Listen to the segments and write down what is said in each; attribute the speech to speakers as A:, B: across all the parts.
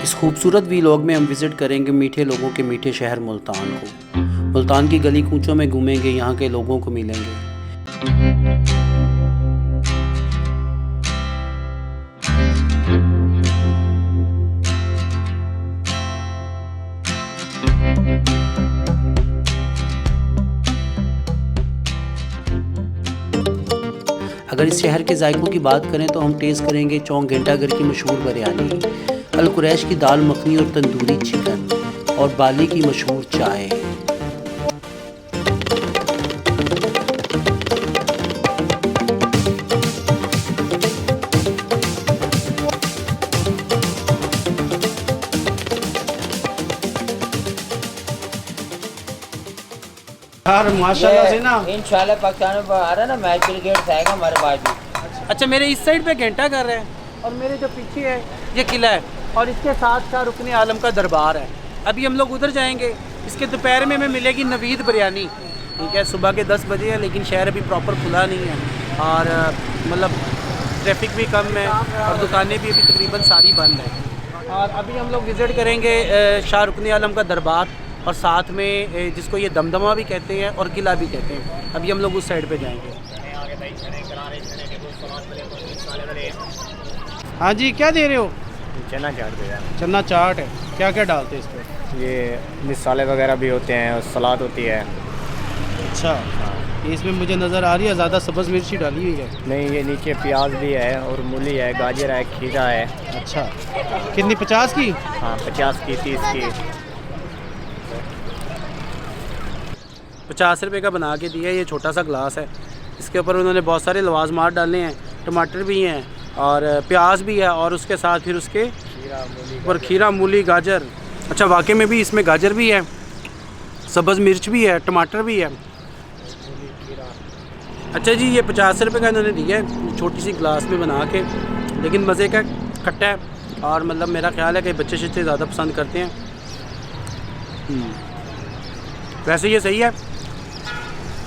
A: इस खूबसूरत वीलॉग में हम विज़िट करेंगे मीठे लोगों के मीठे शहर मुल्तान को। मुल्तान की गली कूचों में घूमेंगे, यहाँ के लोगों को मिलेंगे। अगर इस शहर के जायकों की बात करें तो हम टेस्ट करेंगे चौक घंटाघर की मशहूर बिरयानी, अल कुरैश की दाल मखनी और तंदूरी चिकन, और बाली की मशहूर चाय।
B: यार माशाल्लाह से ना
C: इंशाल्लाह पाकिस्तान में आ रहा है ना मैच क्रिकेट आएगा हमारे बाजू।
B: अच्छा, मेरे इस साइड पे घंटा घर है और मेरे जो पीछे है ये किला है और इसके साथ का रुकने आलम का दरबार है। अभी हम लोग उधर जाएंगे। इसके दोपहर में हमें मिलेगी नवीद बिरयानी। ठीक है, सुबह के 10 बजे है लेकिन शहर अभी प्रॉपर खुला नहीं है और मतलब ट्रैफिक भी कम है और दुकानें भी अभी तकरीबन सारी बंद है। और अभी हम लोग विज़िट करेंगे शाह रुकने आलम का दरबार और साथ में जिसको ये दमदमा भी कहते हैं और किला भी कहते हैं। अभी हम लोग उस साइड पे जाएंगे। हाँ जी, क्या दे रहे हो?
D: चना चाट दे रहा है।
B: चना चाट है। क्या क्या डालते हैं इस पर?
D: ये मिसाले वगैरह भी होते हैं और सलाद होती है।
B: अच्छा, इसमें मुझे नज़र आ रही है ज़्यादा सब्ज़ मिर्ची डाली हुई है।
D: नहीं, ये नीचे प्याज भी है और मूली है, गाजर है, खीरा है।
B: अच्छा, कितनी 50 की?
D: हाँ, 50 की, 30 की।
B: 50 रुपये का बना के दिया। ये छोटा सा ग्लास है, इसके ऊपर उन्होंने बहुत सारे लवाजमात डाले हैं। टमाटर भी हैं और प्याज भी है और उसके साथ फिर उसके ऊपर खीरा, मूली, गाजर। अच्छा, वाकई में भी इसमें गाजर भी है, सब्ज़ मिर्च भी है, टमाटर भी है। अच्छा जी, ये 50 रुपये का इन्होंने दिया है छोटी सी ग्लास में बना के, लेकिन मज़े का खट्टा है और मतलब मेरा ख्याल है कि बच्चे शच्चे ज़्यादा पसंद करते हैं। वैसे ये सही है,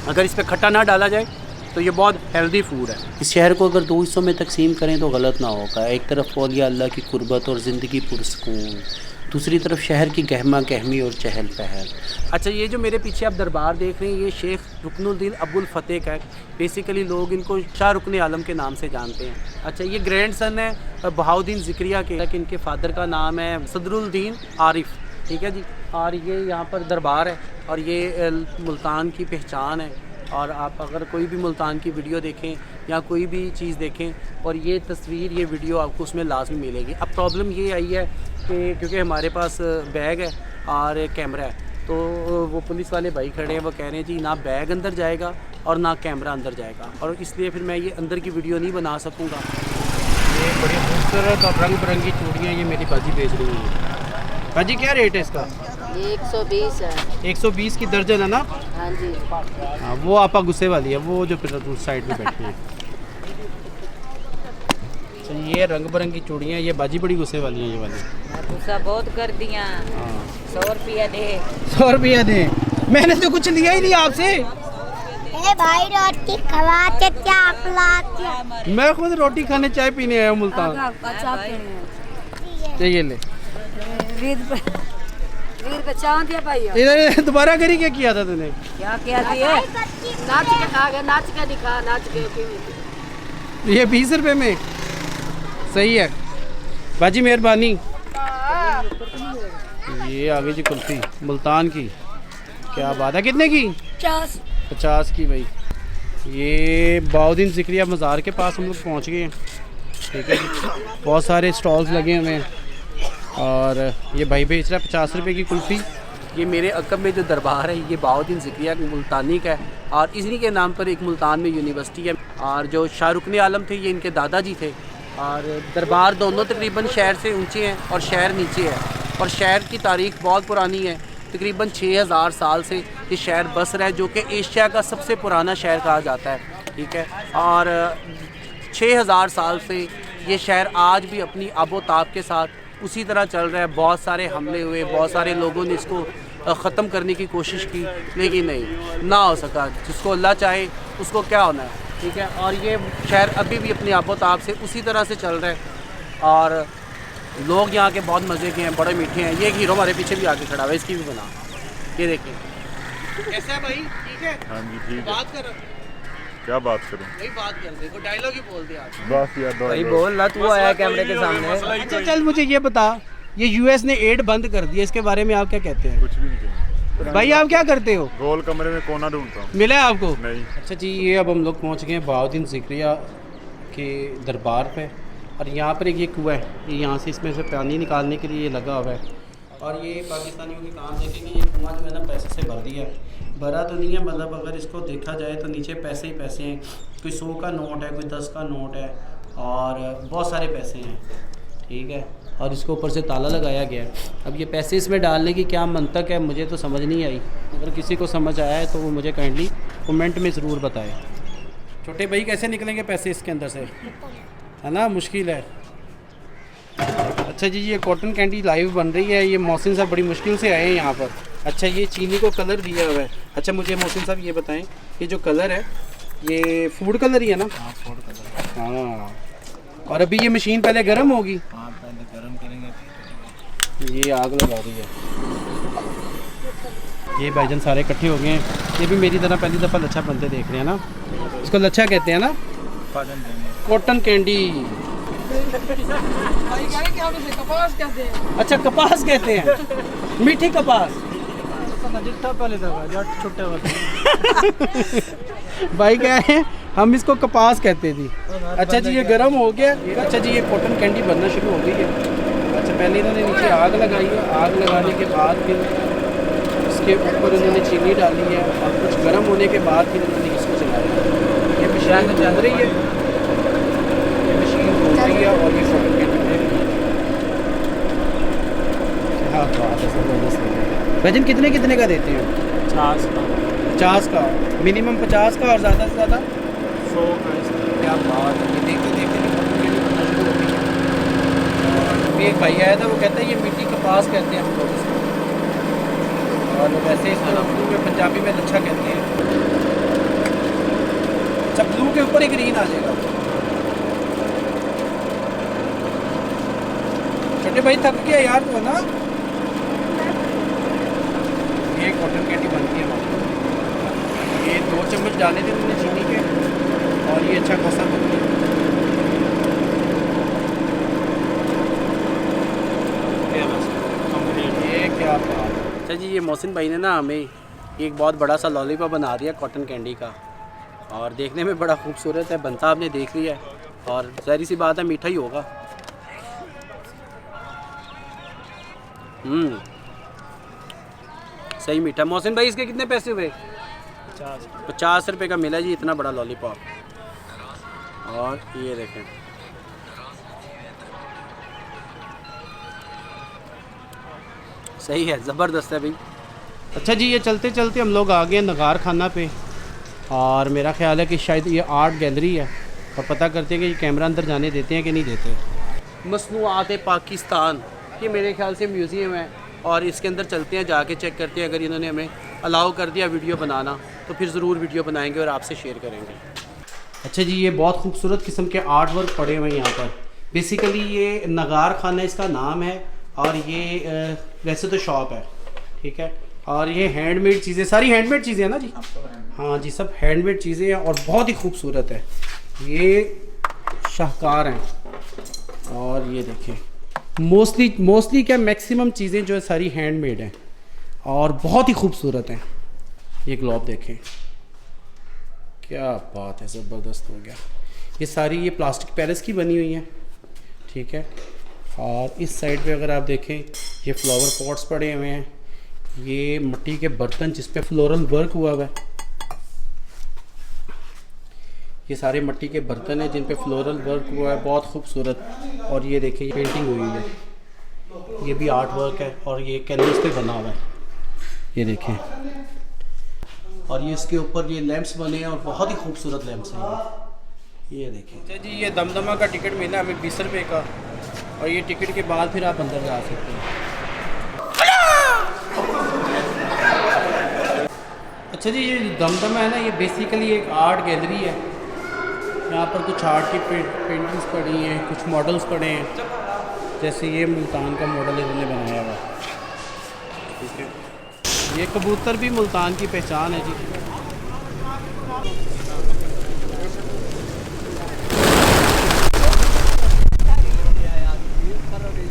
B: अगर इस पर खट्टा ना डाला जाए तो ये बहुत हेल्दी फूड है।
A: इस शहर को अगर दो हिस्सों में तकसीम करें तो गलत ना होगा। एक तरफ औलिया अल्लाह की कुर्बत और ज़िंदगी पुरसकून, दूसरी तरफ शहर की गहमा गहमी और चहल पहल।
B: अच्छा, ये जो मेरे पीछे आप दरबार देख रहे हैं ये शेख रुकनुद्दीन अब्दुल फतेह का है। बेसिकली लोग इनको शाह रुकने आलम के नाम से जानते हैं। अच्छा, ये ग्रैंड सन है बहाउद्दीन ज़िक्रिया के, लेकिन इनके फादर का नाम है सदरुद्दीन आरिफ। ठीक है जी, और ये यहाँ पर दरबार है और ये मुल्तान की पहचान है। और आप अगर कोई भी मुल्तान की वीडियो देखें या कोई भी चीज़ देखें और ये तस्वीर, ये वीडियो आपको उसमें लाजमी मिलेगी। अब प्रॉब्लम ये आई है कि क्योंकि हमारे पास बैग है और कैमरा है, तो वो पुलिस वाले भाई खड़े हैं, वो कह रहे हैं जी ना बैग अंदर जाएगा और ना कैमरा अंदर जाएगा, और इसलिए फिर मैं ये अंदर की वीडियो नहीं बना सकूँगा। ये बड़ी खूबसूरत और रंग बिरंगी चूड़ियाँ ये मेरी बाजी बेच रही है। बाजी, क्या रेट है इसका?
E: 120 है।
B: 120 की दर्जन है ना?
E: हाँ जी।
B: हाँ, वो आपा गुस्से वाली है, वो जो फिर उस साइड में बैठी है। तो ये रंग बिरंगी चूड़ियाँ, ये बाजी बड़ी गुस्से वाली है ये वाली।
E: गुस्सा बहुत कर दिया। 100 रुपया दे।
B: 100 रुपया दे? मैंने तो कुछ लिया ही नहीं आपसे।
F: भाई रोटी खवाते क्या खिलाते?
B: मैं खुद रोटी खाने चाय पीने आया हूँ मुल्तान। ये ले। इधर दोबारा करी, क्या किया था तूने?
E: क्या किया दिए? नाच के आगे, नाच के दिखा, नाच के।
B: ये 20 रुपये में सही है बाजी, मेहरबानी। ये आगे जी कुल्फी मुल्तान की, क्या बात है। कितने की? 50 की भाई। ये बहाउद्दीन ज़िक्रिया मज़ार के पास हम लोग पहुँच गए हैं। ठीक है जी, बहुत सारे स्टॉल्स लगे हुए हैं और ये भाई बेच रहा है 50 रुपये की कुल्फ़ी। ये मेरे अकब में जो दरबार है ये बहाउद्दीन ज़िक्रिया मुल्तानी का है और इसी के नाम पर एक मुल्तान में यूनिवर्सिटी है। और जो शाह रुकने आलम थे ये इनके दादाजी थे। और दरबार दोनों तकरीबन शहर से ऊंचे हैं और शहर नीचे है, और शहर की तारीख़ बहुत पुरानी है। तकरीबन 6000 साल से ये शहर बस रहा है, जो कि एशिया का सबसे पुराना शहर कहा जाता है। ठीक है, और 6000 साल से ये शहर आज भी अपनी आबोताब के साथ उसी तरह चल रहा है। बहुत सारे हमले हुए, बहुत सारे लोगों ने इसको ख़त्म करने की कोशिश की, लेकिन नहीं, ना हो सका। जिसको अल्लाह चाहे उसको क्या होना है। ठीक है, और ये शहर अभी भी अपनी आबोताब से उसी तरह से चल रहा है। और लोग यहाँ के बहुत मज़े के हैं, बड़े मीठे हैं। ये एक हीरो हमारे पीछे भी आके खड़ा हुआ है, इसकी भी बना, ये देखिए। कैसा है भाई, ठीक है?
G: हाँ जी ठीक है।
B: बात कर,
G: क्या बात करूं?
B: वही बात कर दे, कोई डायलॉग ही बोल दे आप।
G: बस यार
C: भाई बोल ना, तू आया कैमरे के सामने।
B: अच्छा चल मुझे ये बता, ये यूएस ने एड बंद कर दिया, इसके बारे में आप क्या कहते हैं?
G: कुछ भी नहीं कहना।
B: भाई आप क्या करते हो?
G: गोल कमरे में कोना ढूंढता हूँ।
B: मिला है आपको?
G: नहीं।
B: अच्छा जी, ये अब हम लोग पहुंच गए हैं बहाउद्दीन ज़िक्रिया के दरबार पे, और यहाँ पर एक ये कुआं है, ये यहाँ से इसमें से पानी निकालने के लिए ये लगा हुआ है। और ये पाकिस्तानियों के काम देखेंगे, ये कुआं जो है ना पैसे से भर दिया है, भरा तो नहीं है, मतलब अगर इसको देखा जाए तो नीचे पैसे ही पैसे हैं। कोई 100 का नोट है, कोई 10 का नोट है, और बहुत सारे पैसे हैं, ठीक है। और इसको ऊपर से ताला लगाया गया है। अब ये पैसे इसमें डालने की क्या मंतक है, मुझे तो समझ नहीं आई। अगर किसी को समझ आया है तो वो मुझे काइंडली कमेंट में ज़रूर बताएं। छोटे भाई कैसे निकलेंगे पैसे इसके अंदर से, है ना, मुश्किल है। अच्छा जी, ये कॉटन कैंडी लाइव बन रही है। ये मोहसिन साहब बड़ी मुश्किल से आए हैं यहाँ पर। अच्छा, ये चीनी को कलर दिया हुआ है। अच्छा मुझे मोहसिन साहब ये बताएं, ये जो कलर है ये फूड कलर ही है ना? हाँ फूड कलर। हाँ, और अभी ये मशीन पहले गर्म होगी? हाँ पहले गर्म करेंगे। ये आग लगा रही है। ये भाईजान सारे इकट्ठे हो गए हैं। ये भी मेरी तरह पहली दफ़ा लच्छा बनते देख रहे हैं ना। इसको लच्छा कहते हैं ना, कॉटन कैंडी। अच्छा कपास कहते हैं, मीठी कपास। भाई क्या है, हम इसको कपास कहते थे। अच्छा जी, ये गर्म हो गया। अच्छा जी, ये कॉटन कैंडी बनना शुरू हो गई है। अच्छा पहले इन्होंने नीचे आग लगाई है, आग लगाने के बाद फिर इसके ऊपर इन्होंने चीनी डाली है, और कुछ गर्म होने के बाद फिर इन्होंने इसको चलाया। ये मशीन चल रही है, ये मशीन हो रही है, और ये कॉटन कैंडी वजन कितने कितने का देते हैं? 50 का मिनिमम, 50 का, और ज़्यादा से ज़्यादा 100 का। क्या बात है, देखते देखते एक भाई आया था, वो कहता है ये मिट्टी कपास कहते हैं हम लोग इसको, और वैसे इसको उर्दू में पंजाबी में लच्छा कहते हैं। अच्छा, ब्लू के ऊपर ही ग्रीन आ जाएगा। छोटे भाई थक गया यार तो ना। ये कॉटन कैंडी बनती है हमारी। ये 2 चम्मच डाले थे हमने चीनी के, और ये अच्छा खासा बनती है। ये क्या बात। अच्छा जी, ये मोहसिन भाई ने ना हमें एक बहुत बड़ा सा लॉलीपॉप बना दिया कॉटन कैंडी का, और देखने में बड़ा खूबसूरत है। बनता आपने देख लिया है, और ज़ाहिर सी बात है मीठा ही होगा। सही मीठा। मोहसिन भाई इसके कितने पैसे हुए? 50 रुपये का मिला जी इतना बड़ा लॉलीपॉप। और ये देखें, सही है, ज़बरदस्त है भाई। अच्छा जी, ये चलते चलते हम लोग आ गए नगार खाना पे, और मेरा ख्याल है कि शायद ये आर्ट गैलरी है, और पता करते हैं कि ये कैमरा अंदर जाने देते हैं कि नहीं देते। मसनूआत पाकिस्तान, ये मेरे ख्याल से म्यूज़ियम है, और इसके अंदर चलते हैं, जाके चेक करते हैं। अगर इन्होंने हमें अलाउ कर दिया वीडियो बनाना तो फिर ज़रूर वीडियो बनाएंगे और आपसे शेयर करेंगे। अच्छा जी, ये बहुत खूबसूरत किस्म के आर्ट वर्क पड़े हुए हैं यहाँ पर। बेसिकली ये नगार खाना इसका नाम है, और ये वैसे तो शॉप है, ठीक है। और ये हैंडमेड चीज़ें, सारी हैंडमेड चीज़ें हैं ना जी? हाँ जी, सब हैंडमेड चीज़ें हैं, और बहुत ही खूबसूरत है। ये शाहकार हैं, और ये देखिए मोस्टली क्या मैक्सिमम चीज़ें जो है सारी हैंडमेड हैं, और बहुत ही खूबसूरत हैं। ये ग्लोब देखें, क्या बात है, ज़बरदस्त हो गया। ये सारी ये प्लास्टिक पैलेस की बनी हुई हैं, ठीक है। और इस साइड पे अगर आप देखें, ये फ्लावर पॉट्स पड़े हुए हैं, ये मिट्टी के बर्तन जिस पे फ्लोरल वर्क हुआ है। ये सारे मिट्टी के बर्तन हैं जिन पे फ्लोरल वर्क हुआ है, बहुत खूबसूरत। और ये देखिए, पेंटिंग हुई है, ये भी आर्ट वर्क है, और ये कैनवस पे बना हुआ है, ये देखें। और ये इसके ऊपर ये लैंप्स बने हैं, और बहुत ही खूबसूरत लैंप्स हैं ये देखें। अच्छा जी, ये दमदमा का टिकट मिला हमें 20 रुपये का, और ये टिकट के बाद फिर आप अंदर जा सकते हैं। अच्छा जी, ये दमदमा है ना, ये बेसिकली एक आर्ट गैलरी है। यहाँ पर कुछ आर्ट की पेंटिंग्स पड़ी हैं, कुछ मॉडल्स पड़े हैं, जैसे ये मुल्तान का मॉडल इन्होंने बनाया हुआ, ठीक है। ये कबूतर भी मुल्तान की पहचान है जी।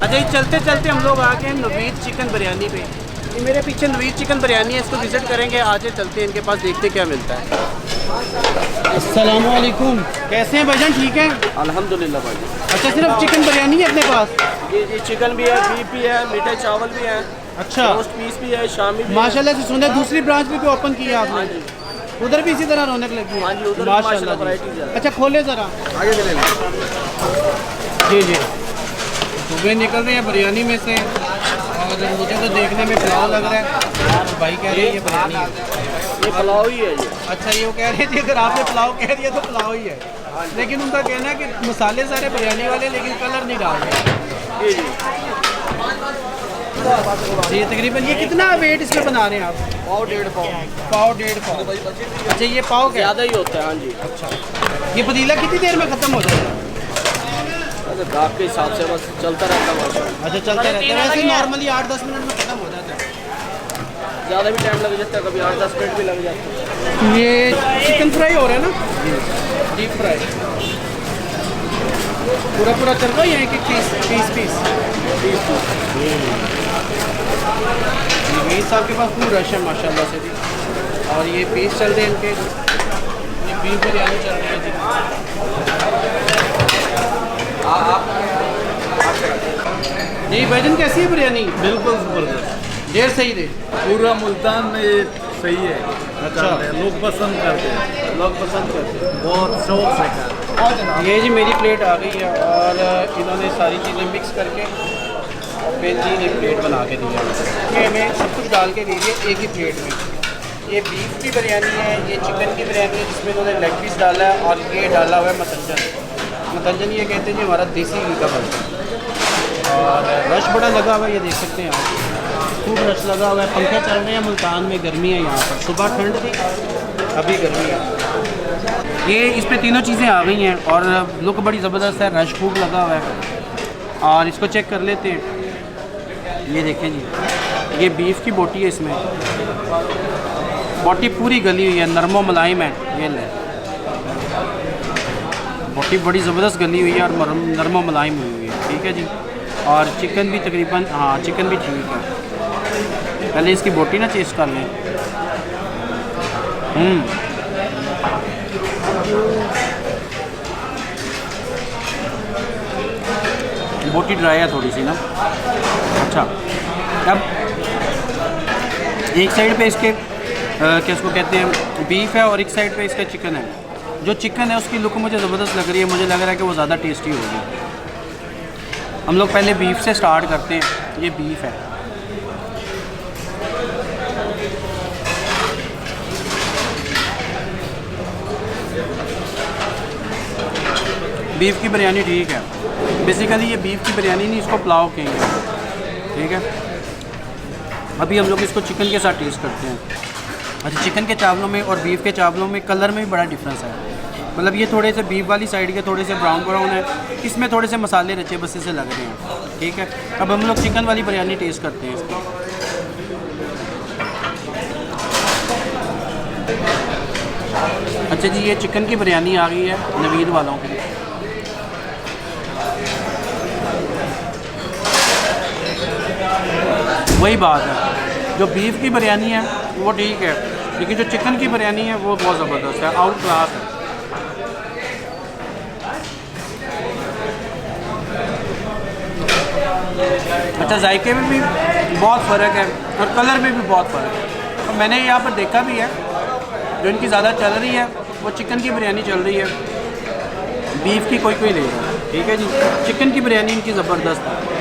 B: अच्छा, चलते चलते हम लोग आ गए नवीद चिकन बिरयानी पे। ये मेरे पीछे नवीद चिकन बिरयानी है, इसको विज़िट करेंगे। आज चलते हैं इनके पास, देखते क्या मिलता है। अस्सलाम वालेकुम, कैसे हैं भाईजान? ठीक है
H: अल्हम्दुलिल्लाह भाई।
B: अच्छा, सिर्फ चिकन बिरयानी है अपने पास?
H: जी, चिकन भी है, बीफ भी है, मीठे चावल भी हैं,
B: अच्छा,
H: रोस्ट पीस भी है, शामी भी
B: माशाल्लाह से सुना। दूसरी ब्रांच भी ओपन की है आपने? उधर भी इसी तरह रौनक लगी है?
H: हाँ जी, उधर
B: माशाल्लाह
H: वैरायटीज है।
B: अच्छा, खोले ज़रा
H: आगे से ले लें।
B: जी जी। सुबह निकल रहे हैं बिरयानी में से, और मुझे तो देखने में पुलाव लग रहा है। भाई कह रहे हैं ये बिरयानी है।
H: ये पुलाव ही है ये।
B: अच्छा, ये वो कह रहे थे अगर आपने पुलाव कह दिया तो पुलाव ही है, लेकिन उनका कहना है कि मसाले सारे बिरयानी वाले, लेकिन कलर नहीं डाल रहे।
H: जी
B: जी, तकरीबन ये कितना वेट इसमें बना रहे हैं आप?
H: पाव 1.5 पाव।
B: पाव 1.5 पाव। अच्छा, ये पाव क्या?
H: ज़्यादा ही होता है। हाँ जी।
B: अच्छा, ये पतीला कितनी देर में ख़त्म हो जाएगा?
H: गाहक के हिसाब से बस चलता रहता है माशाल्लाह।
B: अच्छा, चलता रहता है। वैसे नॉर्मली 8-10 मिनट में ख़त्म हो जाता है।
H: ज़्यादा भी टाइम लग जाता है, कभी 8-10 मिनट भी लग जाते हैं।
B: ये चिकन फ्राई हो रहा है ना? डीप फ्राई पूरा पूरा चल रहा है या एक पीस? मीर साहब के पास फुल रश है माशाल्लाह से जी, और ये पीस चल रहे हैं इनके। ये बीफ बिरयानी चल रही है जी। जी भाईजान, कैसी है बिरयानी?
I: बिल्कुल ज़बरदस्त,
B: ढेर सही थे।
I: पूरा मुल्तान में ये सही है।
B: अच्छा,
I: लोग पसंद करते हैं,
B: लोग पसंद करते हैं,
I: बहुत शौक से खाते हैं।
B: ये जी मेरी प्लेट आ गई है, और इन्होंने सारी चीज़ें मिक्स करके बेहतरीन एक प्लेट बना के दी है। ये हमें सब कुछ डाल के दीजिए एक ही प्लेट में। ये बीफ की बिरयानी है, ये चिकन की बिरयानी है जिसमें इन्होंने लेग पीस डाला है, और ये डाला हुआ है मतंजन। ये कहते हैं जी हमारा देसी घी का बनता है। और रश बड़ा लगा हुआ है, ये देख सकते हैं आप, खूब रश लगा हुआ है। पंखे चल रहे हैं। मुल्तान में गर्मी है यहाँ पर, सुबह ठंड थी, अभी गर्मी है। ये इस पे तीनों चीज़ें आ गई हैं, और लुक बड़ी ज़बरदस्त है, रश खूब लगा हुआ है। और इसको चेक कर लेते हैं। ये देखें जी, ये बीफ की बोटी है, इसमें बोटी पूरी गली हुई है, नरमो मुलायम है। ये ले, बोटी बड़ी ज़बरदस्त गली हुई है और नरमो मुलायम हुई है, ठीक है जी। और चिकन भी तकरीबन, हाँ चिकन भी ठीक है। पहले इसकी बोटी ना टेस्ट कर लें। बोटी ड्राई है थोड़ी सी ना। अच्छा, अब एक साइड पे इसके क्या इसको कहते हैं, बीफ है, और एक साइड पे इसका चिकन है। जो चिकन है उसकी लुक मुझे ज़बरदस्त लग रही है, मुझे लग रहा है कि वो ज़्यादा टेस्टी होगी। हम लोग पहले बीफ से स्टार्ट करते हैं। ये बीफ है, बीफ की बिरयानी ठीक है। बेसिकली ये बीफ की बिरयानी नहीं, इसको पुलाव कहेंगे, ठीक है। अभी हम लोग इसको चिकन के साथ टेस्ट करते हैं। अच्छा, चिकन के चावलों में और बीफ के चावलों में कलर में भी बड़ा डिफरेंस है। मतलब ये थोड़े से बीफ वाली साइड के थोड़े से ब्राउन ब्राउन है, इसमें थोड़े से मसाले रचे बसे से लग रहे हैं, ठीक है। अब हम लोग चिकन वाली बिरयानी टेस्ट करते हैं इसको। अच्छा जी, ये चिकन की बिरयानी आ गई है नवीद वालों की। वही बात है, जो बीफ की बिरयानी है वो ठीक है, लेकिन जो चिकन की बिरयानी है वो बहुत ज़बरदस्त है, आउट क्लास है। अच्छा, जायके में भी बहुत फ़र्क है और कलर में भी बहुत फ़र्क है। और मैंने यहाँ पर देखा भी है, जो इनकी ज़्यादा चल रही है वो चिकन की बिरयानी चल रही है, बीफ की कोई ले रहा है, ठीक है जी। चिकन की बिरयानी इनकी ज़बरदस्त है।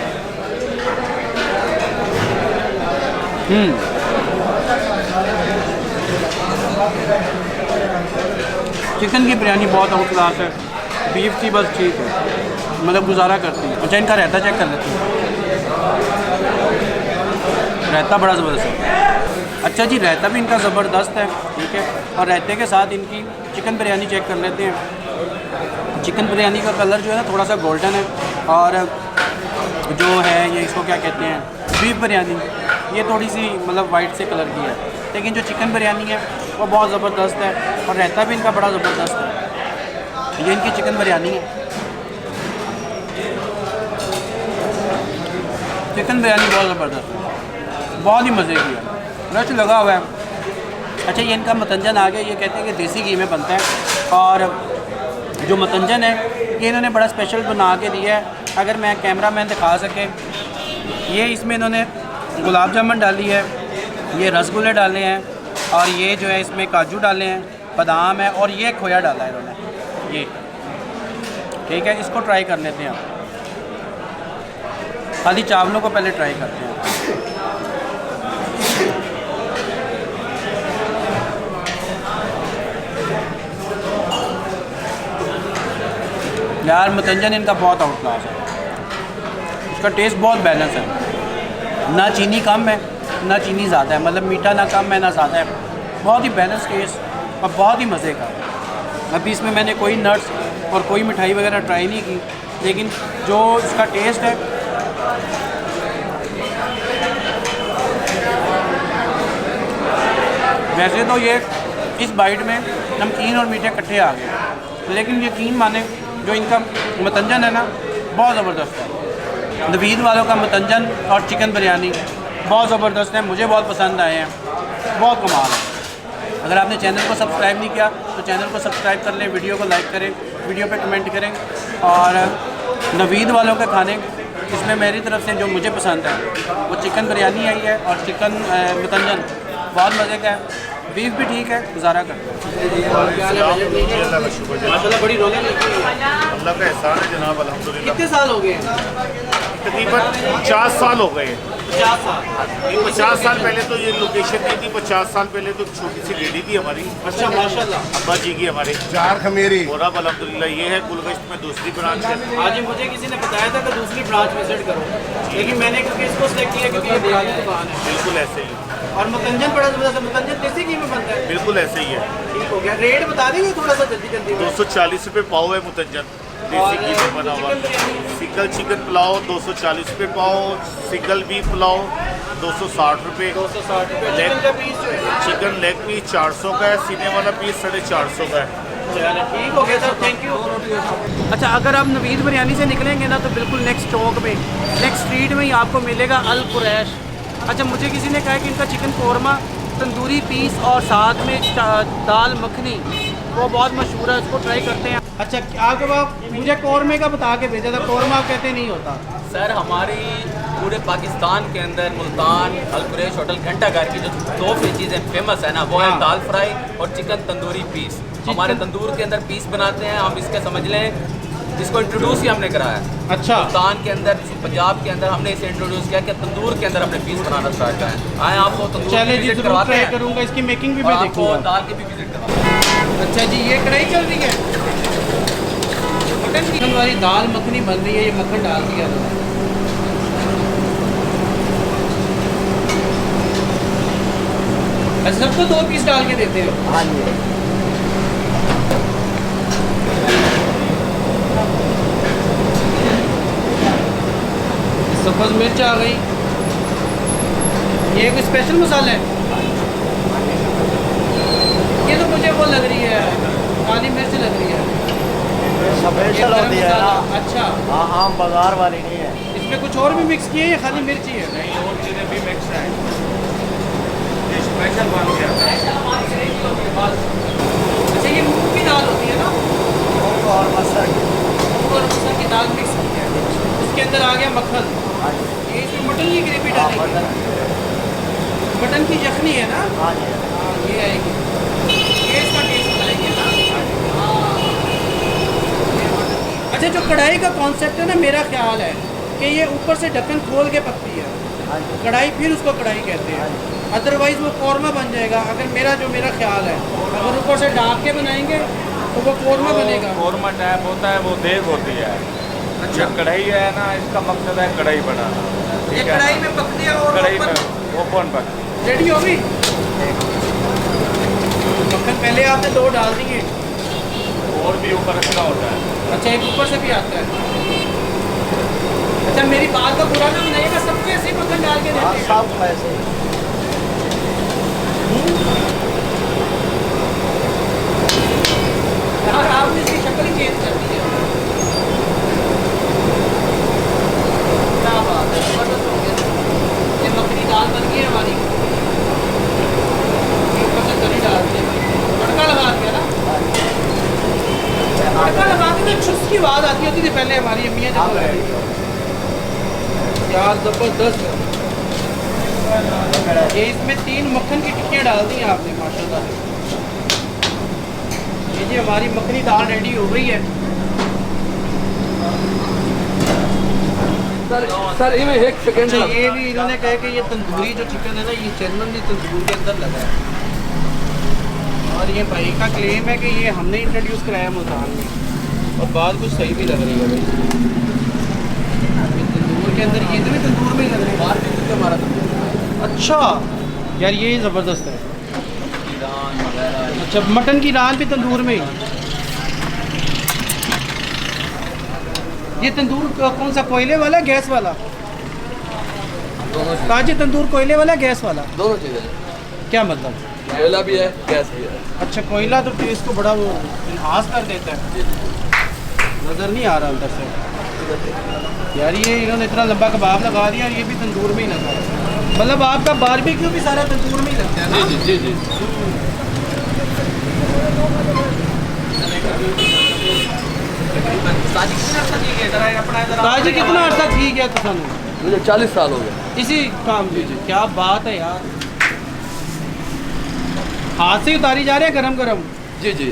B: चिकन की बिरयानी बहुत आउट क्लास है, बीफ की बस ठीक है, मतलब गुजारा करती है। अच्छा, इनका रायता चेक कर लेते हैं। रायता बड़ा ज़बरदस्त है। अच्छा जी, रायता भी इनका ज़बरदस्त है, ठीक है। और रायते के साथ इनकी चिकन बिरयानी चेक कर लेते हैं। चिकन बिरयानी का कलर जो है ना थोड़ा सा गोल्डन है, और जो है ये इसको क्या कहते हैं, बीफ बिरयानी, ये थोड़ी सी मतलब वाइट से कलर की है। लेकिन जो चिकन बिरयानी है वो बहुत ज़बरदस्त है और रहता भी इनका बड़ा ज़बरदस्त है। ये इनकी चिकन बिरयानी है। चिकन बिरयानी बहुत ज़बरदस्त है, बहुत ही मज़े की है, रच लगा हुआ है। अच्छा, ये इनका मतंजन आ गया। ये कहते हैं कि देसी घी में बनता है और जो मतंजन है ये इन्होंने बड़ा स्पेशल बना के दिया है। अगर मैं कैमरा मैन दिखा सके, ये इसमें इन्होंने गुलाब जामुन डाली है, ये रसगुल्ले डाले हैं और ये जो है इसमें काजू डाले हैं, बादाम है और ये खोया डाला है इन्होंने। ये ठीक है, इसको ट्राई कर लेते हैं आप। खाली चावलों को पहले ट्राई करते हैं। यार मतंजन इनका बहुत आउट क्लास है, इसका टेस्ट बहुत बैलेंस है, ना चीनी कम है ना चीनी ज़्यादा है, मतलब मीठा ना कम है ना ज़्यादा है, बहुत ही बैलेंस टेस्ट और बहुत ही मज़े का है। अभी इसमें मैंने कोई नट्स और कोई मिठाई वगैरह ट्राई नहीं की, लेकिन जो इसका टेस्ट है वैसे तो ये इस बाइट में नमकीन और मीठे इकट्ठे आ गए, लेकिन यकीन माने जो इनका मतंजन है ना बहुत ज़बरदस्त है। नवीद वालों का मतंजन और चिकन बिरयानी बहुत ज़बरदस्त है, मुझे बहुत पसंद आए हैं, बहुत कमाल है। अगर आपने चैनल को सब्सक्राइब नहीं किया तो चैनल को सब्सक्राइब कर लें, वीडियो को लाइक करें, वीडियो पे कमेंट करें। और नवीद वालों के खाने इसमें मेरी तरफ से जो मुझे पसंद है वो चिकन बिरयानी आई है और चिकन मतंजन बहुत मज़े का है। बीफ भी ठीक है, गुजारा करते हैं।
G: माशाल्लाह
B: बड़ी रौनक लगी हुई है।
G: अल्लाह का एहसान है जनाब, अल्हम्दुलिल्लाह।
B: कितने साल हो गए?
G: तकरीबन 50 साल हो गए।
B: 50 साल।
G: 50 साल पहले तो ये लोकेशन नहीं थी, 50 साल पहले तो छोटी सी लेडी थी हमारी।
B: अच्छा, माशाल्लाह।
G: अब्बा जी की हमारे
I: चार खमेरी
G: और अब अल्हम्दुलिल्लाह ये है गुलगश्त में दूसरी ब्रांच है।
B: आज मुझे किसी ने बताया था कि दूसरी ब्रांच विजिट करो, लेकिन मैंने क्योंकि इसको सेलेक्ट किया क्योंकि ये पुरानी दुकान है।
G: बिल्कुल ऐसे ही
B: और मतंजन बड़ा ज़बरदस्त है, मतंजन देसी घी में बनता है।
G: बिल्कुल ऐसे ही है।
B: ठीक हो गया, रेट बता देंगे थोड़ा सा जल्दी जल्दी।
G: 240 रुपये पाव है मुतंजन, देसी घी में बना हुआ। सिंगल चिकन पुलाव 240 रुपये पाव, सिंगल बीफ पुलाव 260 रुपये।
B: 260 रुपये चिकन का पीस जो है।
G: चिकन लेग पीस 400 का है, सीने वाला पीस 450 का है।
B: ठीक हो गया सर, थैंक यू। अच्छा, अगर आप नवीद बिरयानी से निकलेंगे ना तो बिल्कुल नेक्स्ट चौक में, नेक्स्ट स्ट्रीट में ही आपको मिलेगा अल कुरैश। अच्छा, मुझे किसी ने कहा कि इनका चिकन कौरमा, तंदूरी पीस और साथ में दाल मखनी वो बहुत मशहूर है, उसको ट्राई करते हैं। अच्छा, आपके पास मुझे कौरमे का बता के भेजा था, कौरमा आप कहते नहीं होता।
H: सर हमारी पूरे पाकिस्तान के अंदर मुल्तान अल कुरैश होटल घंटाघर की जो दो चीज़ें फेमस है ना, वो है
B: हाँ।
H: दाल फ्राई और चिकन तंदूरी पीस। हमारे तंदूर के अंदर पीस बनाते हैं हम, इसके समझ लें जिसको इंट्रोड्यूस ही हमने कराया।
B: अच्छा,
H: मुल्तान के अंदर, पंजाब के अंदर हमने इसे इंट्रोड्यूस किया कि तंदूर के अंदर हमने पीस बनाना स्टार्ट किया। आए आपको तंदूर
B: चले
H: की
B: जी,
H: विजिट
B: जरूर
H: करवाते
B: ट्राई
H: हैं
B: करूँगा, इसकी मेकिंग भी
H: और
B: मैं
H: आपको
B: देखूँगा।
H: दाल की भी विजिट करवाते।
B: अच्छा जी, ये कढ़ाई चल रही है, मटन की हमारी दाल मखनी बन रही है, ये मक्खन डाल दिया है। अच्छा, सबको 2 पीस डाल के देते हो?
C: हाँ जी।
B: सब्ज़ मिर्च आ गई, ये कोई स्पेशल मसाला है? ये तो मुझे वो लग रही है, काली मिर्च लग रही है।
D: स्पेशल होती है ना।
B: अच्छा,
D: हाँ हाँ, बाजार वाली नहीं है।
B: इसमें कुछ और भी मिक्स किए या खाली मिर्च ही है?
I: नहीं, और चीज़ें भी मिक्स हैं, ये स्पेशल बन गया।
B: अच्छा, ये मूंग की दाल होती है ना,
D: और मसर
B: और मसूर की दाल मिक्स की है, उसके अंदर आ गया मक्खन। ये इसमें मटन की ग्रेवी डालेंगे, मटन की यखनी है ना।
D: हाँ जी।
B: हाँ, ये आएगी, ये इसका टेस्ट बनाएंगे ना। अच्छा, जो कढ़ाई का कॉन्सेप्ट है ना, मेरा ख्याल है कि ये ऊपर से ढक्कन खोल के पकती है कढ़ाई, फिर उसको कढ़ाई कहते हैं, अदरवाइज़ वो कौरमा बन जाएगा। अगर मेरा ख्याल है, अगर ऊपर से ढाँक के बनाएंगे तो वो कौरमा बनेगा।
I: कौरमा टाइप होता है, वो देग होती है। अच्छा, कढ़ाई है ना, इसका मकसद है कढ़ाई बनाना।
B: ये कढ़ाई में पकती है और
I: कढ़ाई में ओपन पक
B: रेडी हो गई। मक्खन पहले आपने 2 डाल दिए,
I: और भी ऊपर रखना होता है।
B: अच्छा, एक ऊपर से भी आता है। अच्छा मेरी बात को बुरा ना बनाइएगा, सबको ऐसे ही मक्खन डाल के देते हैं।
A: सब ऐसे
B: यार आपने इसकी शक्ल ही चेंज कर दी है। क्या बात है, जबरदस्त हो गया। ये मखनी दाल बन गई है हमारी। ऊपर से दही डाल दी है, तड़का लगा दिया ना। तड़का लगाते में छुस की आवाज़ आती होती थी पहले हमारी अम्मियाँ जब यार जबरदस्त। ये इसमें 3 मक्खन की टिक्कियाँ डाल दी हैं आपने माशाल्लाह। ये जी हमारी मखनी दाल रेडी हो गई है।
J: सर इनमें एक सेकंड।
B: अच्छा ये भी इन्होंने कहा कि ये तंदूरी जो चिकन है ना, ये जनरली तंदूर के अंदर लगा है। और ये भाई का क्लेम है कि ये हमने इंट्रोड्यूस कराया मुल्तान में, और बात कुछ सही भी लग रही है भाई। तंदूर के अंदर ये भी तंदूर में ही लग रहा है हमारा तंदूर। अच्छा यार ये ज़बरदस्त है। अच्छा मटन की रान भी तंदूर में ही। ये तंदूर कौन सा, कोयले वाला गैस वाला? ताजे तंदूर कोयले वाला गैस वाला?
J: दोनों चीज़ें।
B: क्या मतलब?
J: कोयला भी है, गैस भी है।
B: अच्छा कोयला तो टेस्ट को बड़ा वो इन्हांस कर देता है, नज़र नहीं आ रहा अंदर से। यार ये इन्होंने इतना लंबा कबाब लगा दिया और ये भी तंदूर में ही लगा है। मतलब आपका बारबेक्यू भी सारा तंदूर में ही लगता है ना?
J: जी जी जी।
B: ताजी कितना अर्सा थी गया तो सानू?
J: मुझे 40 साल हो गए
B: इसी काम में। क्या बात है यार, हाथ से उतारी जा रहे हैं गरम गरम।
J: जी जी।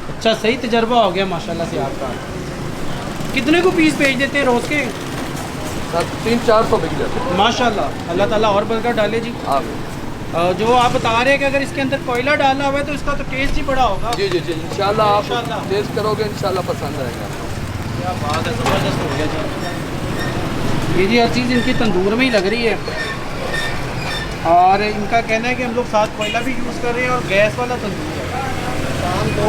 B: अच्छा सही तजर्बा हो गया माशाल्लाह से आपका। कितने को पीस भेज देते हैं रोज़ के?
J: 300-400 बिक जाते हैं
B: माशाल्लाह, अल्लाह ताला और बरकत डाले जी। जो आप बता रहे हैं कि अगर इसके अंदर कोयला डालना हुआ है तो इसका तो टेस्ट ही बड़ा होगा।
J: जी जी जी इंशाल्लाह आप टेस्ट करोगे, इंशाल्लाह पसंद आएगा।
B: क्या बात है, ज़बरदस्त हो गया जी। ये जी हर चीज़ इनकी तंदूर में ही लग रही है, और इनका कहना है कि हम लोग साथ कोयला भी यूज़ कर रहे हैं और गैस वाला तंदूर है। शाम 2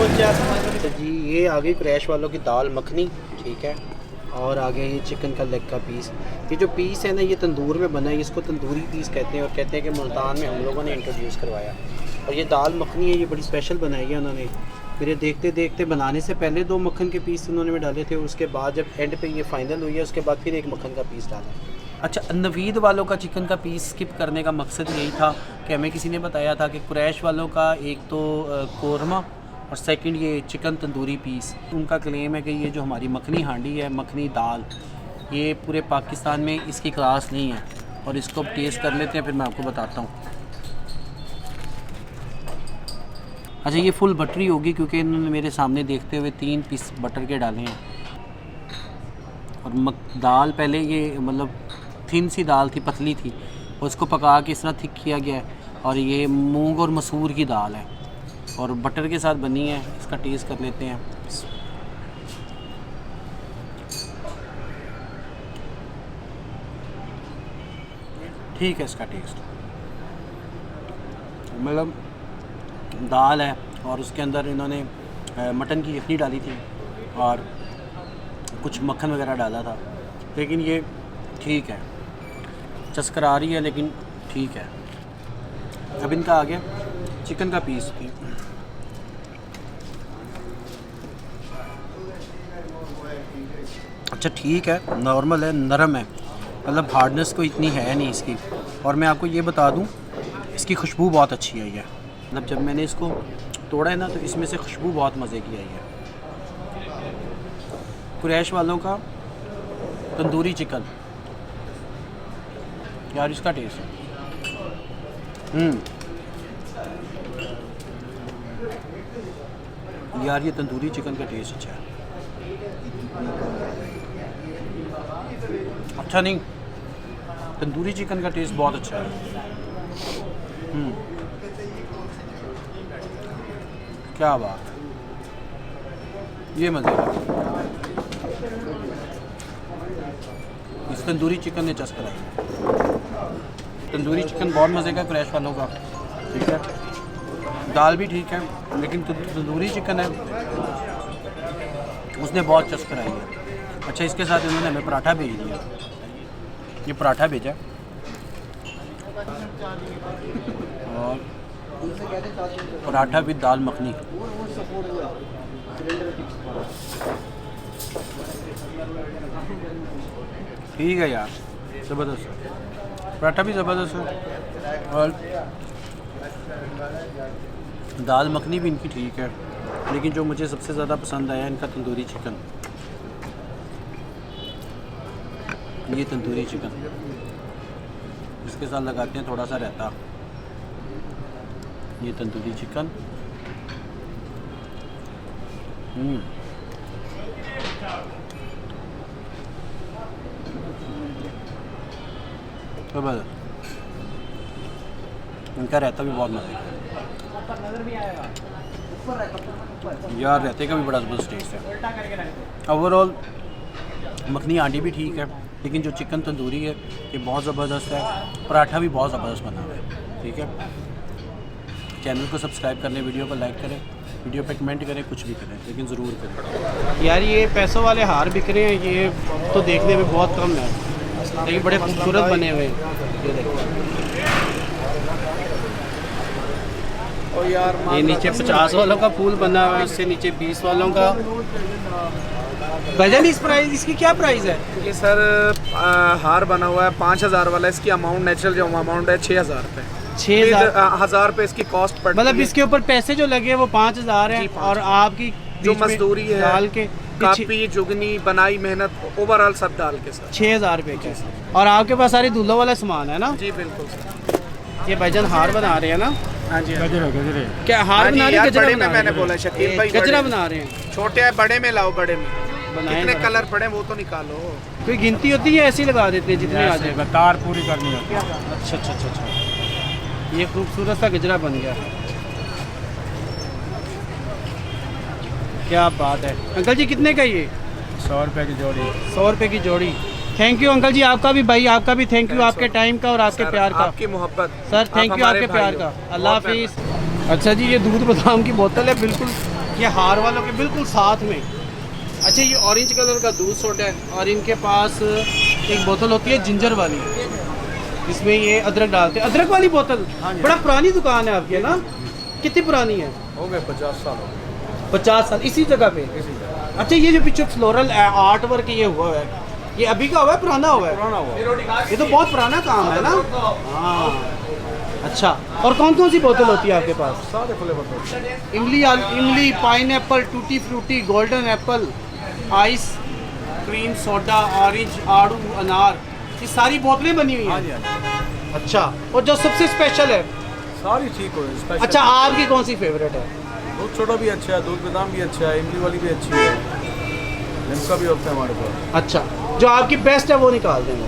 B: जी ये आ गई क्रैश वालों की दाल मखनी, ठीक है। और आगे ये चिकन का लेग का पीस। ये जो पीस है ना ये तंदूर में बना है, इसको तंदूरी पीस कहते हैं, और कहते हैं कि मुल्तान में हम लोगों ने इंट्रोड्यूस करवाया। और ये दाल मखनी है, ये बड़ी स्पेशल बनाई है उन्होंने। मेरे देखते देखते बनाने से पहले 2 मक्खन के पीस उन्होंने में डाले थे, उसके बाद जब एंड पे ये फाइनल हुई है उसके बाद फिर 1 मक्खन का पीस डाला। अच्छा नवीद वालों का चिकन का पीस स्किप करने का मकसद यही था कि हमें किसी ने बताया था कि कुरैश वालों का एक तो कोरमा और सेकंड ये चिकन तंदूरी पीस। उनका क्लेम है कि ये जो हमारी मखनी हांडी है, मखनी दाल, ये पूरे पाकिस्तान में इसकी क्लास नहीं है। और इसको अब टेस्ट कर लेते हैं, फिर मैं आपको बताता हूँ। अच्छा ये फुल बटरी होगी क्योंकि इन्होंने मेरे सामने देखते हुए 3 पीस बटर के डाले हैं। और दाल पहले ये मतलब थिन सी दाल थी, पतली थी, उसको पका के इस तरह थिक किया गया है। और ये मूंग और मसूर की दाल है और बटर के साथ बनी है। इसका टेस्ट कर लेते हैं। ठीक है इसका टेस्ट, मतलब दाल है और उसके अंदर इन्होंने मटन की यखनी डाली थी और कुछ मक्खन वगैरह डाला था, लेकिन ये ठीक है, चस्कर आ रही है लेकिन ठीक है। अब इनका आ गया चिकन का पीस की। अच्छा ठीक है, नॉर्मल है, नरम है, मतलब हार्डनेस को इतनी है नहीं इसकी। और मैं आपको ये बता दूं इसकी खुशबू बहुत अच्छी आई है, मतलब जब मैंने इसको तोड़ा है ना तो इसमें से खुशबू बहुत मज़े की आई है। कुरैश वालों का तंदूरी चिकन, यार इसका टेस्ट यार ये तंदूरी चिकन का टेस्ट अच्छा है। अच्छा नहीं, तंदूरी चिकन का टेस्ट बहुत अच्छा है। क्या बात, ये मज़े का। इस तंदूरी चिकन ने चस्कर आई। तंदूरी चिकन बहुत मज़े का क्रैश वालों का, ठीक है। दाल भी ठीक है, लेकिन तंदूरी चिकन है उसने बहुत चस्कर आई है। अच्छा इसके साथ इन्होंने हमें पराठा भेज दिया, ये पराठा भेजा और पराठा विद दाल मखनी। ठीक है यार, ज़बरदस्त पराठा भी ज़बरदस्त है और दाल मखनी भी इनकी ठीक है। लेकिन जो मुझे सबसे ज़्यादा पसंद आया इनका तंदूरी चिकन। ये तंदूरी चिकन इसके साथ लगाते हैं थोड़ा सा रायता। ये तंदूरी चिकन इनका रायता भी बहुत मज़े यार, रायते का भी बड़ा ज़बरदस्त टेस्ट है। ओवरऑल मखनी आंडी भी ठीक है, लेकिन जो चिकन तंदूरी है ये बहुत ज़बरदस्त है। पराठा भी बहुत ज़बरदस्त बना हुआ है। ठीक है, चैनल को सब्सक्राइब कर लें, वीडियो को लाइक करें, वीडियो पे कमेंट करें, कुछ भी करें, लेकिन ज़रूर करें। यार ये पैसों वाले हार बिक रहे हैं, ये तो देखने में बहुत कम है लेकिन बड़े खूबसूरत बने हुए हैं। ये देखो, और यार ये नीचे 50 वालों का फूल बना हुआ है, इससे नीचे 20 वालों का। भाईजान इसकी क्या प्राइस है?
J: ये सर हार बना हुआ है 5000 वाला, इसकी अमाउंट नेचुरल जो अमाउंट है 6000 रुपये। 6000 रुपये इसकी कॉस्ट पड़ती है।
B: मतलब इसके ऊपर पैसे जो लगे वो 5000 है और आपकी
J: जो मजदूरी है
B: डाल के
J: कापी जुगनी बनाई मेहनत ओवरऑल सब डाल के सर
B: 6000 रुपये के। और आपके पास सारी दूल्हों वाला सामान है ना?
J: जी बिल्कुल सर।
B: ये भाईजान हार बना रहे हैं ना?
J: हाँ जी,
B: गजरे क्या हार बना रहे हैं?
J: बड़े में मैंने बोला शकील भाई
B: गजरा बना रहे हैं।
J: छोटे है, बड़े में लाओ, बड़े में कितने कलर पड़े वो तो निकालो।
B: कोई गिनती होती है ऐसे ही लगा देते हैं जितने आ जाएगा?
I: तार पूरी करनी होती है।
B: अच्छा अच्छा अच्छा अच्छा, ये खूबसूरत सा गजरा बन गया। क्या बात है अंकल जी, कितने का ये?
I: 100 रुपये की जोड़ी।
B: 100 रुपये की जोड़ी। थैंक यू अंकल जी, आपका भी भाई, आपका भी थैंक यू, आपके टाइम का और आपके प्यार का,
J: आपकी मोहब्बत
B: सर। थैंक यू आपके प्यार का। अल्लाह हाफिज़। अच्छा जी, ये दूध बादाम की बोतल है, बिल्कुल ये हार वालों के बिल्कुल साथ में। अच्छा, ये ऑरेंज कलर का दूध सोडा है और इनके पास एक बोतल होती है जिंजर वाली, इसमें ये अदरक डालते हैं। अदरक वाली बोतल बड़ा पुरानी दुकान है आपकी, है ना? कितनी पुरानी है?
J: हो गए 50 साल।
B: 50 साल इसी जगह पे? अच्छा, ये जो पीछे फ्लोरल आर्ट वर्क ये हुआ है, ये अभी का हुआ है पुराना हुआ है?
J: पुराना हुआ।
B: ये तो बहुत पुराना काम है ना? हाँ। अच्छा, और कौन कौन सी बोतल होती है आपके पास?
J: सारे फ्लेवर होते हैं।
B: इमली, pineapple, tutti frutti, golden Apple, ice cream, soda, orange, आड़ू, अनार, ये सारी बोतलें बनी हुई हैं। अच्छा, और जो सबसे स्पेशल है?
J: सारी ठीक हो स्पेशल।
B: अच्छा, आपकी कौन सी फेवरेट है?
J: दूध छोटा भी अच्छा है, दूध बादाम भी अच्छा है, इमली वाली भी अच्छी है, लिम्का भी होता है हमारे पास।
B: अच्छा, जो आपकी बेस्ट है वो निकाल देंगे।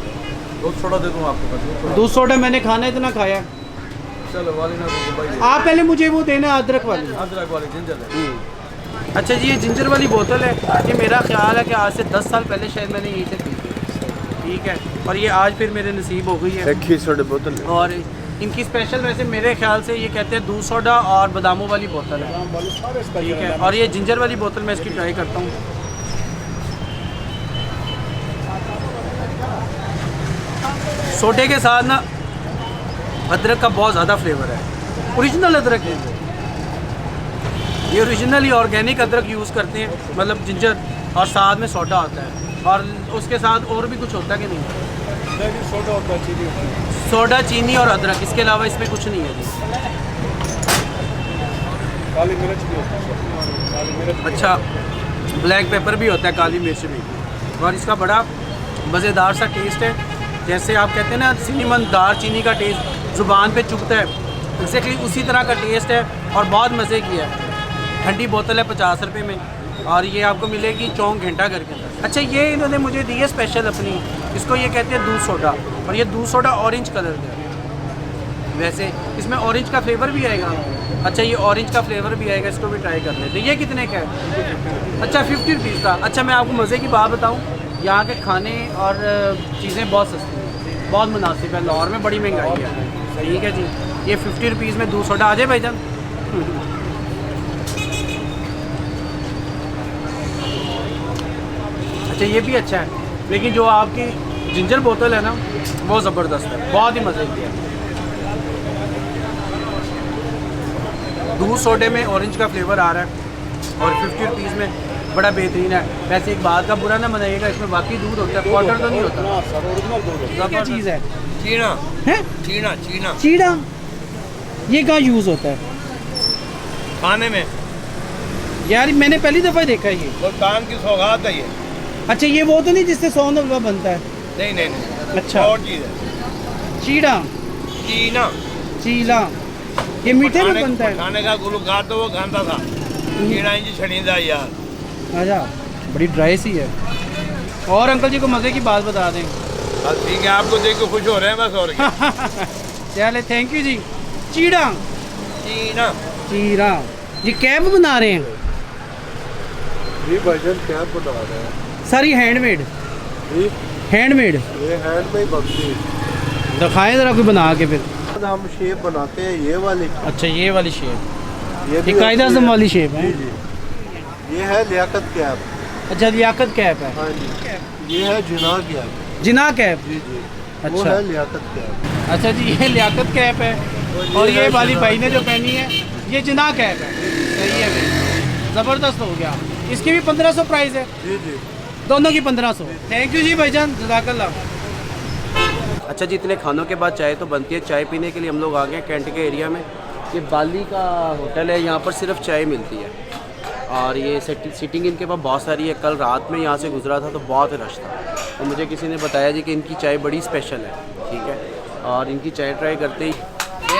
J: दूध छोटा दे दूँ आपको?
B: दूध सोडा मैंने खाना इतना खाया।
J: चलो वाली ना भाई,
B: आप पहले मुझे वो देना अदरक वाली।
J: अदरक वाली जिंजर है।
B: अच्छा जी, ये जिंजर वाली बोतल है, ये मेरा ख्याल है कि आज से 10 साल पहले शायद मैंने यहीं से पी थी। ठीक है, और ये आज फिर मेरे नसीब हो गई है।
J: एक ही सोडा बोतल है।
B: और इनकी स्पेशल वैसे मेरे ख्याल से ये कहते हैं दूध सोडा और बादामों वाली बोतल है। ठीक है, और ये जिंजर वाली बोतल मैं इसकी ट्राई करता हूँ। सोडे के साथ ना अदरक का बहुत ज़्यादा फ्लेवर है, ओरिजिनल अदरक है ये, ओरिजिनली ऑर्गेनिक अदरक यूज़ करते हैं, मतलब जिंजर, और साथ में सोडा होता है, और उसके साथ और भी कुछ होता है कि नहीं?
J: सोडा होता है, चीनी होती है।
B: सोडा, चीनी और अदरक, इसके अलावा इसमें कुछ नहीं है जी।
J: काली मिर्च भी होती है, काली मिर्च।
B: अच्छा, ब्लैक पेपर भी होता है, काली मिर्च भी, और इसका बड़ा मज़ेदार सा टेस्ट है। जैसे आप कहते हैं ना सिनेमन, दार चीनी का टेस्ट ज़ुबान पे चुभता है, एक्जैक्टली उसी तरह का टेस्ट है और बहुत मज़े की है। ठंडी बोतल है 50 रुपये में, और ये आपको मिलेगी चौंक घंटा घर के अंदर। अच्छा, ये इन्होंने मुझे दी है स्पेशल अपनी, इसको ये कहते हैं दूध सोडा, और ये दूध सोडा ऑरेंज कलर का है। वैसे इसमें ऑरेंज का फ्लेवर भी आएगा। अच्छा, ये ऑरेंज का फ्लेवर भी आएगा, इसको भी ट्राई कर लेते। ये कितने का है? अच्छा, 50 रुपीज़ का। अच्छा, मैं आपको मज़े की बात बताऊँ, यहाँ के खाने और चीज़ें बहुत सस्ती हैं, बहुत मुनासिब है। लाहौर में बड़ी महंगाई है। ठीक है जी, ये 50 रुपीज़ में दूध सोडा आ जाए भाईजान। अच्छा, ये भी अच्छा है, लेकिन जो आपकी जिंजर बोतल है ना वो ज़बरदस्त है, बहुत ही मज़े की है। दूध सोडे में ऑरेंज का फ्लेवर आ रहा है और 50 रुपीज़ में बड़ा बेहतरीन है। वैसे एक बात का बुरा ना मनाइएगा, इसमें बाकी दूध होता है, पाउडर तो नहीं होता। क्या चीज़ है?
I: चीना
B: है
I: चीना चीना
B: चीड़ा। ये कहाँ यूज़ होता है?
I: खाने में
B: यार मैंने पहली दफ़ा देखा है ये।
I: वो काम की सौगात है ये।
B: अच्छा ये वो तो नहीं जिससे सौंध हलवा बनता है?
I: नहीं नहीं नहीं,
B: अच्छा
I: और चीज़ है।
B: चीड़ा
I: चीना
B: चीला, ये मीठे में बनता है?
I: खाने का गुलूकार तो वो गांधा था, चीना इंजी छड़ीदा यार।
B: अच्छा बड़ी ड्राई सी है। और अंकल जी को मज़े की बात बता दें।
I: बस ठीक है, आपको देख के खुश हो रहे हैं बस। और क्या।
B: चले थैंक यू जी। चीड़ा
I: चीना
B: चीरा, ये कैप बना रहे हैं?
K: ये भजन कैप बना रहे हैं
B: सारी हैंडमेड? हैंडमेड
K: ये हैंड में ही बनती है।
B: दिखाएं ज़रा कोई बना के फिर।
K: हम शेप बनाते हैं ये वाली।
B: अच्छा ये वाली शेप,
K: ये
B: ये कायदा आज़म वाली शेप है?
K: जी। ये है लियाकत कैप।
B: अच्छा लियाकत कैप है।
K: हाँ जी। ये है जिना कैप।
B: जिना कैप?
K: जी जी। वो
B: अच्छा
K: है लियाकत कैप।
B: अच्छा जी, ये लियाकत कैप है और ये वाली भाई ने जो पहनी है ये जिना कैप है। सही है भाई, ज़बरदस्त हो गया। इसकी भी 1500 प्राइस है?
K: जी जी,
B: दोनों की 1500। थैंक यू जी भाईजान, जज़ाकल्लाह। अच्छा जी, इतने खानों के बाद चाय तो बनती है। चाय पीने के लिए हम लोग आ गए कैंट के एरिया में। ये बाली का होटल है, यहाँ पर सिर्फ चाय मिलती है और ये सीटिंग इनके पास बहुत सारी है। कल रात में यहाँ से गुजरा था तो बहुत रश था, तो मुझे किसी ने बताया जी कि इनकी चाय बड़ी स्पेशल है। ठीक है, और इनकी चाय ट्राई करते ही।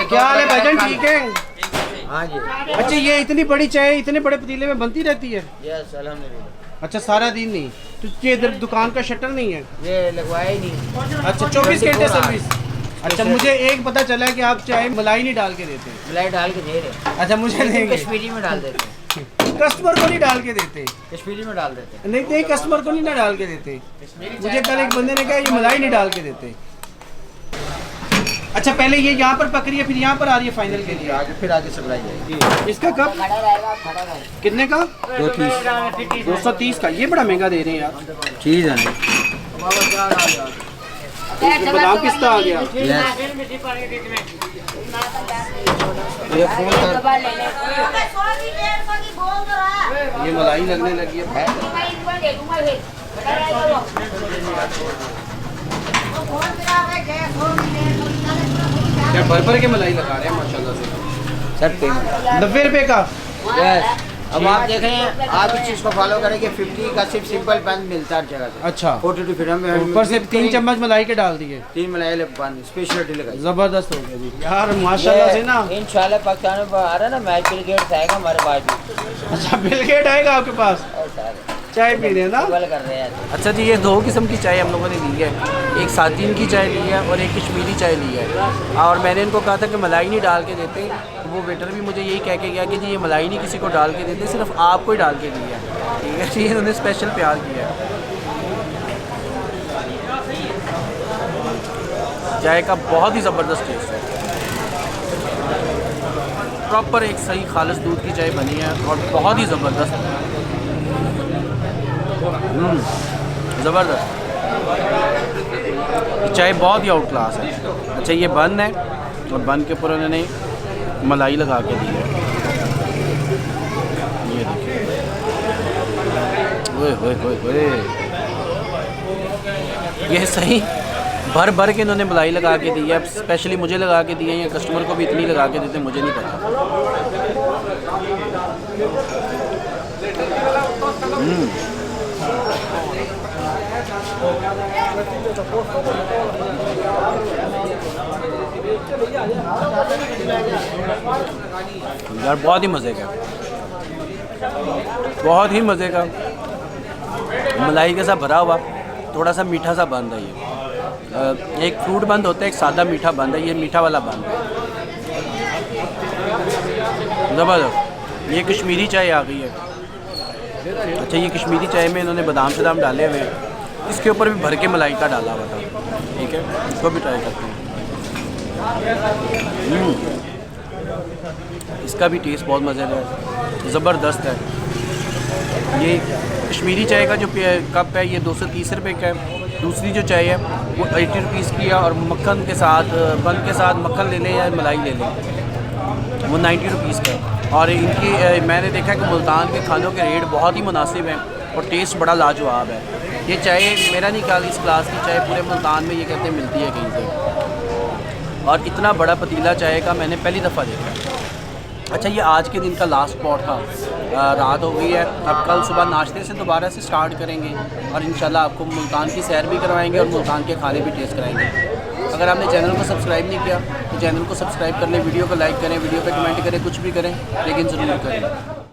B: क्या हाल है भाईजान, ठीक है?
C: हाँ जी।
B: अच्छा ये इतनी बड़ी चाय इतने बड़े पतीले में बनती रहती है?
C: यस अल्हम्दुलिल्लाह।
B: अच्छा सारा दिन नहीं? तो ये इधर दुकान का शटर नहीं है?
C: ये लगवाया ही नहीं।
B: अच्छा 24 घंटे सर्विस। अच्छा मुझे एक पता चला कि आप चाय मलाई नहीं डाल के देते?
C: मलाई डाल के दे रहे।
B: अच्छा मुझे नहीं,
C: कश्मीरी में डाल देते,
B: कस्टमर को नहीं डाल के देते?
C: कश्मीरी में डाल देते।
B: नहीं नहीं, कस्टमर को नहीं ना डाल के देते। मुझे कल एक बंदे ने कहा ये मलाई नहीं डाल के देते। अच्छा पहले ये यहाँ पर पक रही है फिर यहाँ पर आ रही है फाइनल के लिए?
C: आगे फिर आगे सप्लाई जाएगी।
B: इसका कब कितने का? 230 का। ये बड़ा महंगा दे रहे हैं यार।
C: चीज़ है
B: बादाम पिस्ता आ गया। ये मलाई लगने लगी है। क्या भर भर के मलाई लगा रहे हैं माशाल्लाह से।
C: सर
B: 90 रुपए का?
C: यस। अब आप देखें, आप इस चीज़ को फॉलो करें कि 50 का सिर्फ सिंपल पेन मिलता है हर जगह से।
B: अच्छा
C: 42 फिर हम
B: ऊपर से 3 चम्मच मलाई के डाल दिए।
C: 3 मलाई पानी स्पेशलिटी लगाई।
B: जबरदस्त हो गया जी यार माशाल्लाह से ना।
C: इंशाल्लाह पाकिस्तान में आ रहा है ना मैच, बिल गेट्स आएगा हमारे पास भी।
B: अच्छा बिल गेट आएगा आपके पास चाय पीने ना?
C: कर रहे हैं।
B: अच्छा जी, ये 2 किस्म की चाय हम लोगों ने ली है। एक सादीन की चाय ली है और एक कश्मीरी चाय ली है। और मैंने इनको कहा था कि मलाई नहीं डाल के देते, तो वो वेटर भी मुझे यही कह के गया कि जी ये मलाई नहीं किसी को डाल के देते, सिर्फ आपको ही डाल के दी है। ठीक है जी, इन्होंने स्पेशल प्यार किया है। चाय का बहुत ही ज़बरदस्त टेस्ट है। प्रॉपर एक सही खालिस दूध की चाय बनी है और बहुत ही ज़बरदस्त है। ज़बरदस्त चाय बहुत ही आउट क्लास है। अच्छा ये बन है और बन के ऊपर उन्होंने मलाई लगा के दी है। ये देखिए, ओए ओए ओए ओए, ये सही भर भर के इन्होंने मलाई लगा के दी है। स्पेशली मुझे लगा के दी है या कस्टमर को भी इतनी लगा के देते मुझे नहीं पता। यार बहुत ही मज़े का, बहुत ही मज़े का मलाई के साथ भरा हुआ, थोड़ा सा मीठा सा बंद है। ये एक फ्रूट बंद होता है, एक सादा मीठा बंद है, ये मीठा वाला बंद है। ज़बरदस्त। ये कश्मीरी चाय आ गई है। अच्छा ये कश्मीरी चाय में इन्होंने बादाम शादाम डाले हुए हैं, इसके ऊपर भी भर के मलाई का डाला हुआ था। ठीक है, इसको भी ट्राई करते हैं। इसका भी टेस्ट बहुत मज़ेदार है, ज़बरदस्त है। ये कश्मीरी चाय का जो कप है ये 230 रुपये का है दूसरी जो चाय है वो 80 रुपीज़ की है, और मक्खन के साथ, बन के साथ मक्खन ले लें या मलाई ले लें, वो 90 रुपीज़ का है। और इनकी मैंने देखा कि मुल्तान के खानों के रेट बहुत ही मुनासिब हैं और टेस्ट बड़ा लाजवाब है। ये चाय मेरा नहीं ख्याल इस क्लास की चाय पूरे मुल्तान में ये कहते हैं मिलती है कहीं से, और इतना बड़ा पतीला चाय का मैंने पहली दफ़ा देखा। अच्छा, ये आज के दिन का लास्ट स्पॉट था। रात हो गई है, अब कल सुबह नाश्ते से दोबारा से स्टार्ट करेंगे और इंशाल्लाह आपको मुल्तान की सैर भी करवाएंगे और मुल्तान के खाने भी टेस्ट कराएंगे। अगर आपने चैनल को सब्सक्राइब नहीं किया तो चैनल को सब्सक्राइब कर लें, वीडियो को लाइक करें, वीडियो पे कमेंट करें, कुछ भी करें, लेकिन ज़रूर करें।